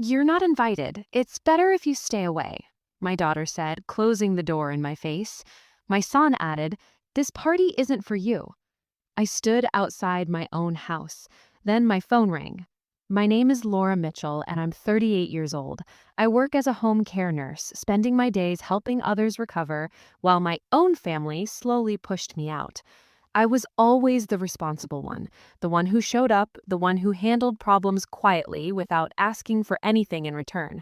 You're not invited. It's better if you stay away, my daughter said, closing the door in my face. My son added, This party isn't for you. I stood outside my own house. Then my phone rang. My name is Laura Mitchell, and I'm 38 years old. I work as a home care nurse, spending my days helping others recover while my own family slowly pushed me out. I was always the responsible one, the one who showed up, the one who handled problems quietly without asking for anything in return.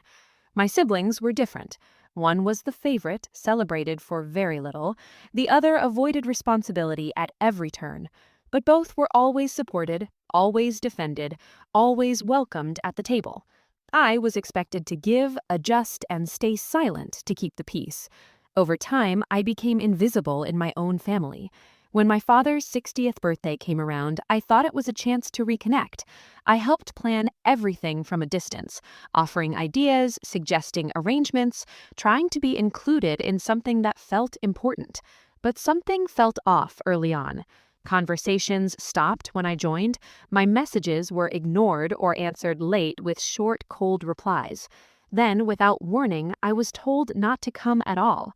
My siblings were different. One was the favorite, celebrated for very little. The other avoided responsibility at every turn. But both were always supported, always defended, always welcomed at the table. I was expected to give, adjust, and stay silent to keep the peace. Over time, I became invisible in my own family. When my father's 60th birthday came around, I thought it was a chance to reconnect. I helped plan everything from a distance, offering ideas, suggesting arrangements, trying to be included in something that felt important. But something felt off early on. Conversations stopped when I joined. My messages were ignored or answered late with short, cold replies. Then, without warning, I was told not to come at all.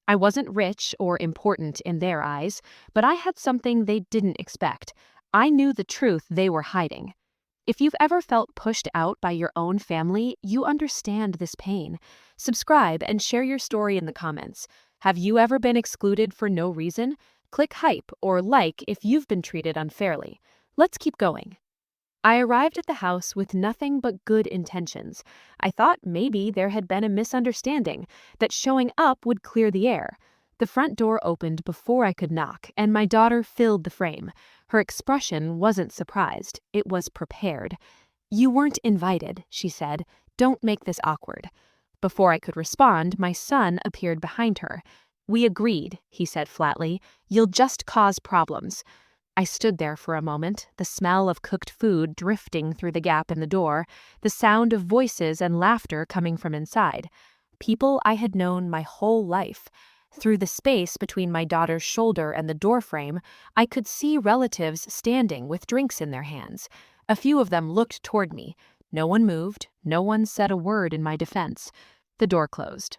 I wasn't rich or important in their eyes, but I had something they didn't expect. I knew the truth they were hiding. If you've ever felt pushed out by your own family, you understand this pain. Subscribe and share your story in the comments. Have you ever been excluded for no reason? Click hype or like if you've been treated unfairly. Let's keep going. I arrived at the house with nothing but good intentions. I thought maybe there had been a misunderstanding, that showing up would clear the air. The front door opened before I could knock, and my daughter filled the frame. Her expression wasn't surprised, it was prepared. "You weren't invited," she said. "Don't make this awkward." Before I could respond, my son appeared behind her. "We agreed," he said flatly. "You'll just cause problems." I stood there for a moment, the smell of cooked food drifting through the gap in the door, the sound of voices and laughter coming from inside. People I had known my whole life. Through the space between my daughter's shoulder and the doorframe, I could see relatives standing with drinks in their hands. A few of them looked toward me. No one moved, no one said a word in my defense. The door closed.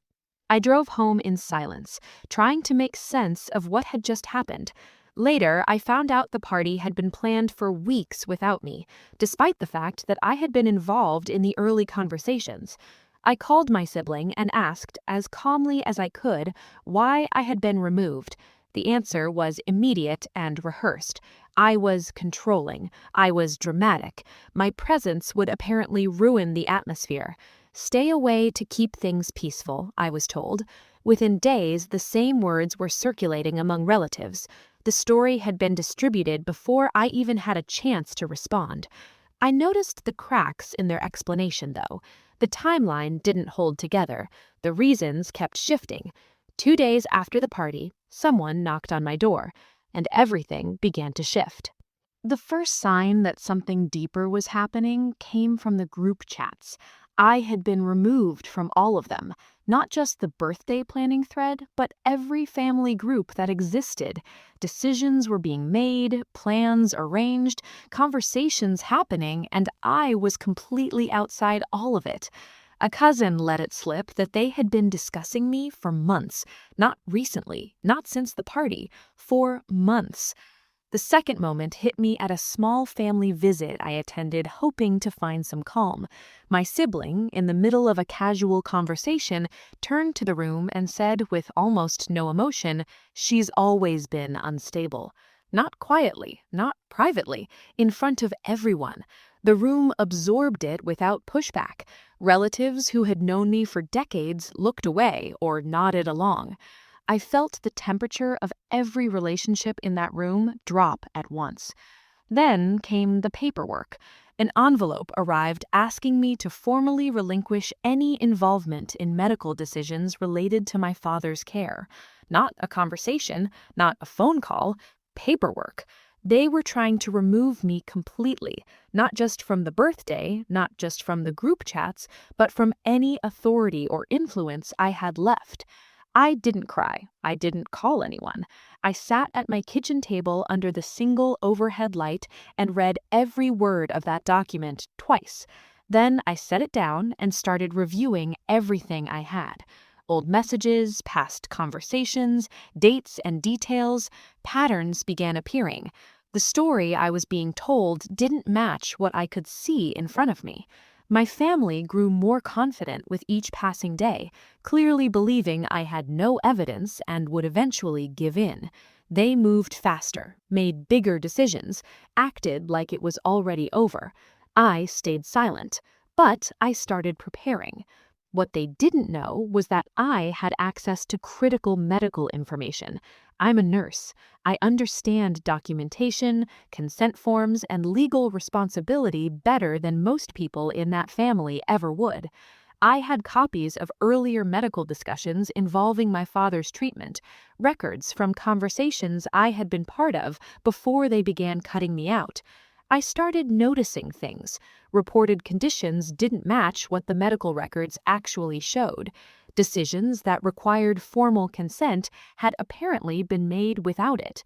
I drove home in silence, trying to make sense of what had just happened. Later, I found out the party had been planned for weeks without me, despite the fact that I had been involved in the early conversations. I called my sibling and asked, as calmly as I could, why I had been removed. The answer was immediate and rehearsed. I was controlling. I was dramatic. My presence would apparently ruin the atmosphere. Stay away to keep things peaceful, I was told. Within days, the same words were circulating among relatives. The story had been distributed before I even had a chance to respond. I noticed the cracks in their explanation, though. The timeline didn't hold together. The reasons kept shifting. 2 days after the party, someone knocked on my door, and everything began to shift. The first sign that something deeper was happening came from the group chats. I had been removed from all of them, not just the birthday planning thread, but every family group that existed. Decisions were being made, plans arranged, conversations happening, and I was completely outside all of it. A cousin let it slip that they had been discussing me for months, not recently, not since the party, for months. The second moment hit me at a small family visit I attended, hoping to find some calm. My sibling, in the middle of a casual conversation, turned to the room and said with almost no emotion, "She's always been unstable." Not quietly, not privately, in front of everyone. The room absorbed it without pushback. Relatives who had known me for decades looked away or nodded along. I felt the temperature of every relationship in that room drop at once. Then came the paperwork. An envelope arrived asking me to formally relinquish any involvement in medical decisions related to my father's care. Not a conversation, not a phone call, paperwork. They were trying to remove me completely, not just from the birthday, not just from the group chats, but from any authority or influence I had left. I didn't cry. I didn't call anyone. I sat at my kitchen table under the single overhead light and read every word of that document twice. Then I set it down and started reviewing everything I had. Old messages, past conversations, dates and details, patterns began appearing. The story I was being told didn't match what I could see in front of me. My family grew more confident with each passing day, clearly believing I had no evidence and would eventually give in. They moved faster, made bigger decisions, acted like it was already over. I stayed silent, but I started preparing. What they didn't know was that I had access to critical medical information. I'm a nurse. I understand documentation, consent forms, and legal responsibility better than most people in that family ever would. I had copies of earlier medical discussions involving my father's treatment, records from conversations I had been part of before they began cutting me out. I started noticing things. Reported conditions didn't match what the medical records actually showed. Decisions that required formal consent had apparently been made without it.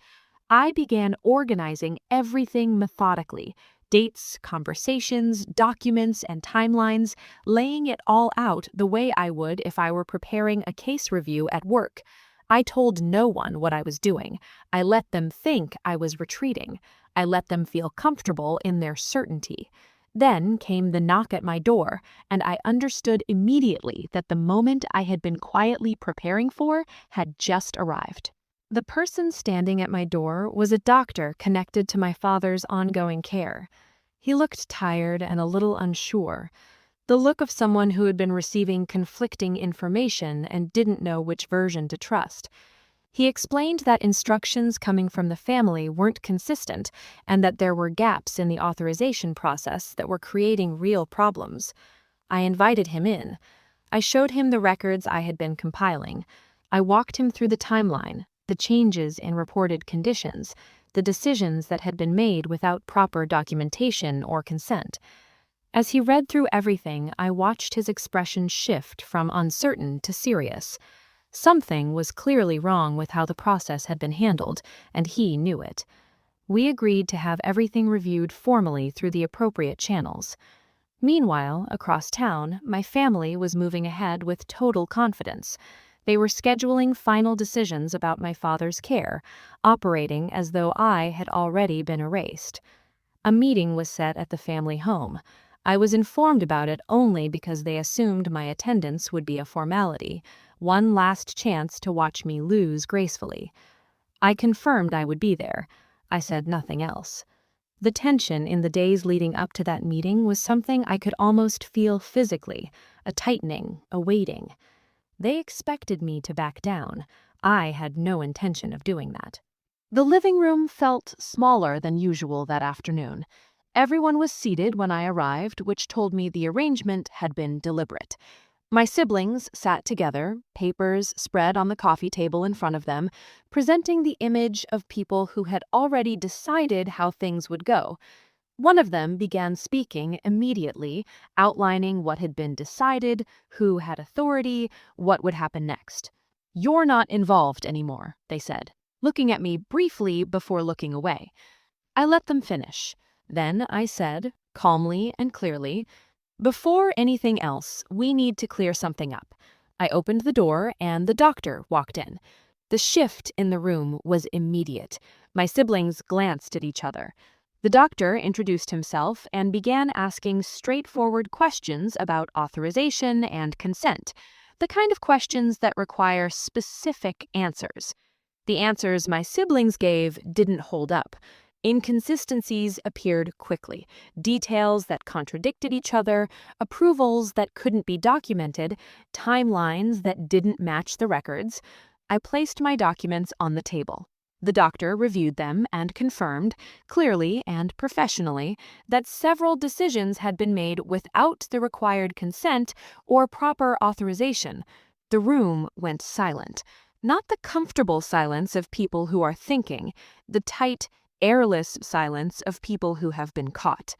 I began organizing everything methodically: dates, conversations, documents, and timelines, laying it all out the way I would if I were preparing a case review at work. I told no one what I was doing. I let them think I was retreating. I let them feel comfortable in their certainty. Then came the knock at my door, and I understood immediately that the moment I had been quietly preparing for had just arrived. The person standing at my door was a doctor connected to my father's ongoing care. He looked tired and a little unsure, the look of someone who had been receiving conflicting information and didn't know which version to trust. He explained that instructions coming from the family weren't consistent and that there were gaps in the authorization process that were creating real problems. I invited him in. I showed him the records I had been compiling. I walked him through the timeline, the changes in reported conditions, the decisions that had been made without proper documentation or consent. As he read through everything, I watched his expression shift from uncertain to serious. Something was clearly wrong with how the process had been handled, and he knew it. We agreed to have everything reviewed formally through the appropriate channels. Meanwhile, across town, my family was moving ahead with total confidence. They were scheduling final decisions about my father's care, operating as though I had already been erased. A meeting was set at the family home. I was informed about it only because they assumed my attendance would be a formality, one last chance to watch me lose gracefully. I confirmed I would be there. I said nothing else. The tension in the days leading up to that meeting was something I could almost feel physically, a tightening, a weighting. They expected me to back down. I had no intention of doing that. The living room felt smaller than usual that afternoon. Everyone was seated when I arrived, which told me the arrangement had been deliberate. My siblings sat together, papers spread on the coffee table in front of them, presenting the image of people who had already decided how things would go. One of them began speaking immediately, outlining what had been decided, who had authority, what would happen next. "You're not involved anymore," they said, looking at me briefly before looking away. I let them finish. Then I said, calmly and clearly, "Before anything else, we need to clear something up." I opened the door and the doctor walked in. The shift in the room was immediate. My siblings glanced at each other. The doctor introduced himself and began asking straightforward questions about authorization and consent, the kind of questions that require specific answers. The answers my siblings gave didn't hold up. Inconsistencies appeared quickly, details that contradicted each other, approvals that couldn't be documented, timelines that didn't match the records. I placed my documents on the table. The doctor reviewed them and confirmed, clearly and professionally, that several decisions had been made without the required consent or proper authorization. The room went silent. Not the comfortable silence of people who are thinking, the tight, airless silence of people who have been caught.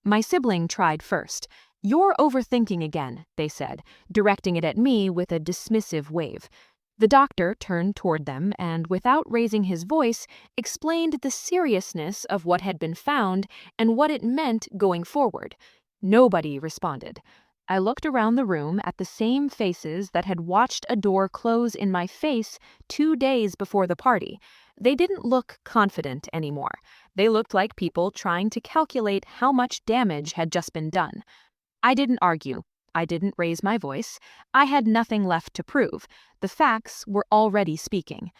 My sibling tried first. "You're overthinking again," they said, directing it at me with a dismissive wave. The doctor turned toward them and, without raising his voice, explained the seriousness of what had been found and what it meant going forward. Nobody responded. I looked around the room at the same faces that had watched a door close in my face 2 days before the party. They didn't look confident anymore. They looked like people trying to calculate how much damage had just been done. I didn't argue. I didn't raise my voice. I had nothing left to prove. The facts were already speaking.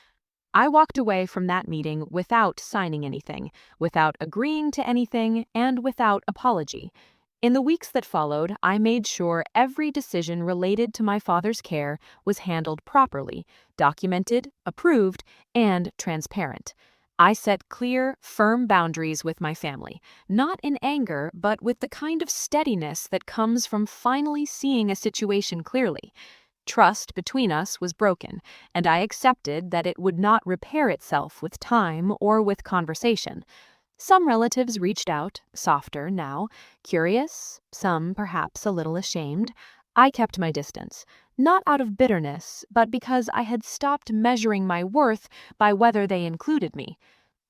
I walked away from that meeting without signing anything, without agreeing to anything, and without apology. In the weeks that followed, I made sure every decision related to my father's care was handled properly, documented, approved, and transparent. I set clear, firm boundaries with my family, not in anger, but with the kind of steadiness that comes from finally seeing a situation clearly. Trust between us was broken, and I accepted that it would not repair itself with time or with conversation. Some relatives reached out, softer now, curious, some perhaps a little ashamed. I kept my distance, not out of bitterness, but because I had stopped measuring my worth by whether they included me.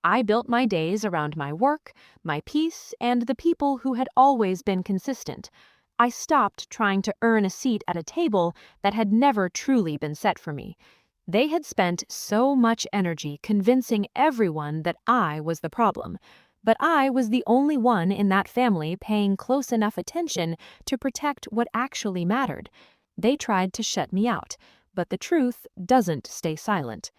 I built my days around my work, my peace, and the people who had always been consistent. I stopped trying to earn a seat at a table that had never truly been set for me. They had spent so much energy convincing everyone that I was the problem, but I was the only one in that family paying close enough attention to protect what actually mattered. They tried to shut me out, but the truth doesn't stay silent.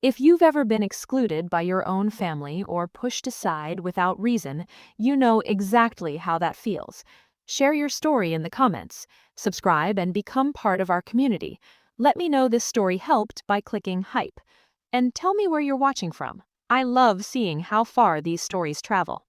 If you've ever been excluded by your own family or pushed aside without reason, you know exactly how that feels. Share your story in the comments. Subscribe and become part of our community. Let me know this story helped by clicking hype. And tell me where you're watching from. I love seeing how far these stories travel.